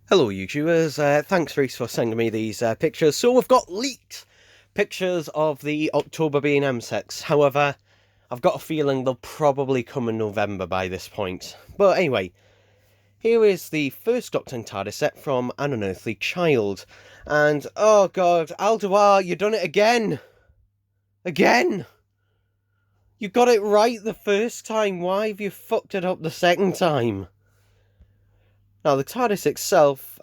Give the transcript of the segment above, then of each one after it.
Hello YouTubers, thanks Reese for sending me these pictures. So we've got leaked pictures of the October B&M sets. However, I've got a feeling they'll probably come in November by this point. But anyway, here is the first Doctor and Tardis set from An Unearthly Child. And, oh god, Alduar, you done it again! Again! You got it right the first time, why have you fucked it up the second time? Now, the TARDIS itself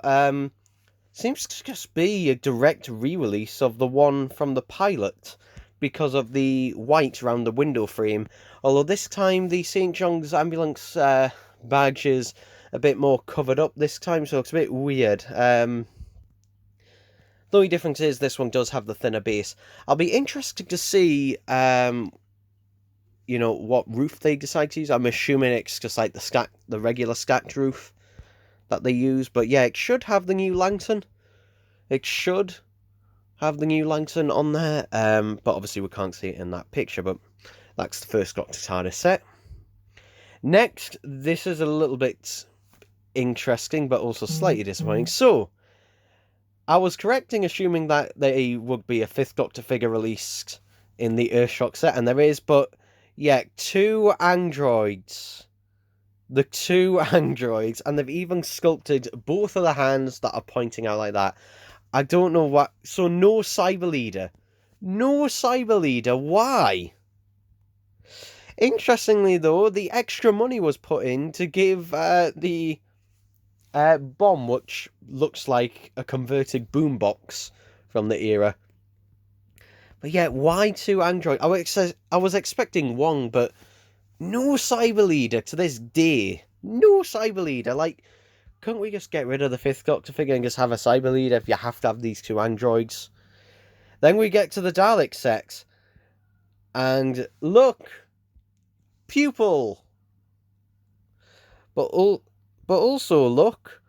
seems to just be a direct re-release of the one from the pilot because of the white around the window frame. Although this time the St. John's ambulance badge is a bit more covered up this time, so it's a bit weird. The only difference is this one does have the thinner base. I'll be interested to see, you know, what roof they decide to use. I'm assuming it's just like the regular stacked roof that they use, but yeah, it should have the new lantern. It should have the new lantern on there, but obviously we can't see it in that picture, but that's the first Doctor TARDIS set. Next, this is a little bit interesting, but also slightly disappointing. So, I was correct in assuming that there would be a 5th Doctor figure released in the Earthshock set, and there is, but yeah, 2 androids. The 2 androids, and they've even sculpted both of the hands that are pointing out like that. I don't know what. So no Cyber Leader. No Cyber Leader. Why? Interestingly, though, the extra money was put in to give the bomb, which looks like a converted boombox from the era. But yeah, why 2 androids? I was expecting 1, but no Cyber Leader to this day. No Cyber Leader. Like, couldn't we just get rid of the 5th Doctor figure and just have a Cyber Leader if you have to have these 2 androids? Then we get to the Dalek set. And look! Pupil! But also, look.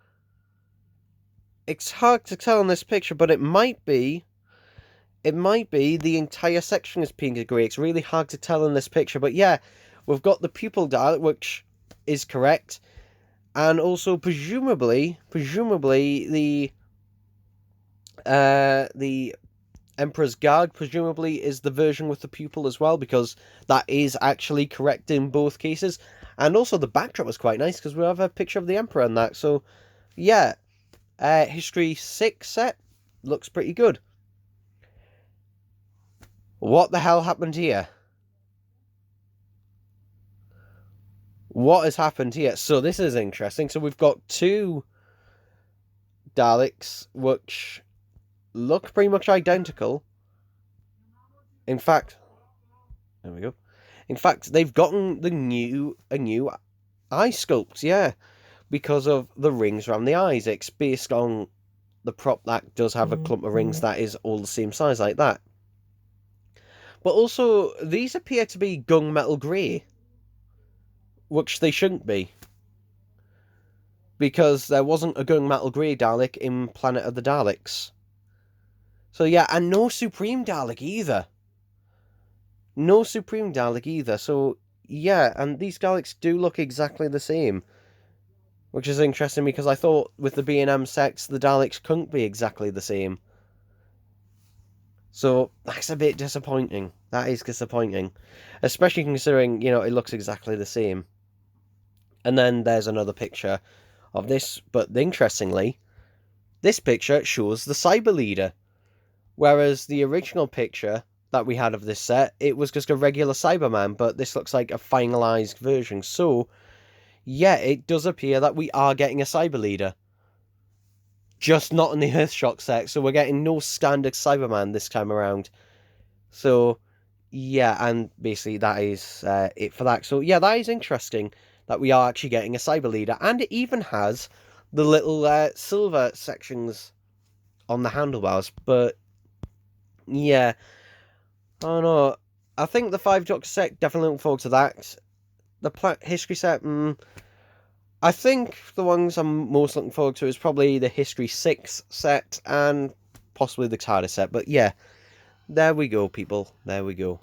It's hard to tell in this picture, but it might be the entire section is pink and grey. It's really hard to tell in this picture, but yeah. We've got the pupil Dalek, which is correct, and also presumably the Emperor's Guard presumably is the version with the pupil as well, because that is actually correct in both cases. And also the backdrop was quite nice because we have a picture of the Emperor in that. So yeah, History 6 set looks pretty good. What the hell happened here? What has happened here? So this is interesting. So we've got 2 Daleks which look pretty much identical. In fact, there we go. In fact, they've gotten a new eye sculpt, yeah, because of the rings around the eyes. It's based on the prop that does have a clump of rings that is all the same size like that. But also, these appear to be gunmetal grey, which they shouldn't be, because there wasn't a gunmetal grey Dalek in Planet of the Daleks. So yeah, and no Supreme Dalek either. No Supreme Dalek either. So yeah, and these Daleks do look exactly the same, which is interesting because I thought with the B&M sets the Daleks couldn't be exactly the same. So that's a bit disappointing. That is disappointing, especially considering, you know, it looks exactly the same. And then there's another picture of this, but interestingly, this picture shows the Cyber Leader, whereas the original picture that we had of this set, it was just a regular Cyberman, but this looks like a finalized version. So, yeah, it does appear that we are getting a Cyber Leader, just not in the Earthshock set, so we're getting no standard Cyberman this time around. So, yeah, and basically that is it for that. So, yeah, that is interesting that we are actually getting a Cyber Leader, and it even has the little silver sections on the handlebars. But yeah, I don't know. I think the 5 Doctor set, definitely looking forward to that. The History set, I think the ones I'm most looking forward to is probably the History 6 set and possibly the TARDIS set. But yeah, there we go, people. There we go.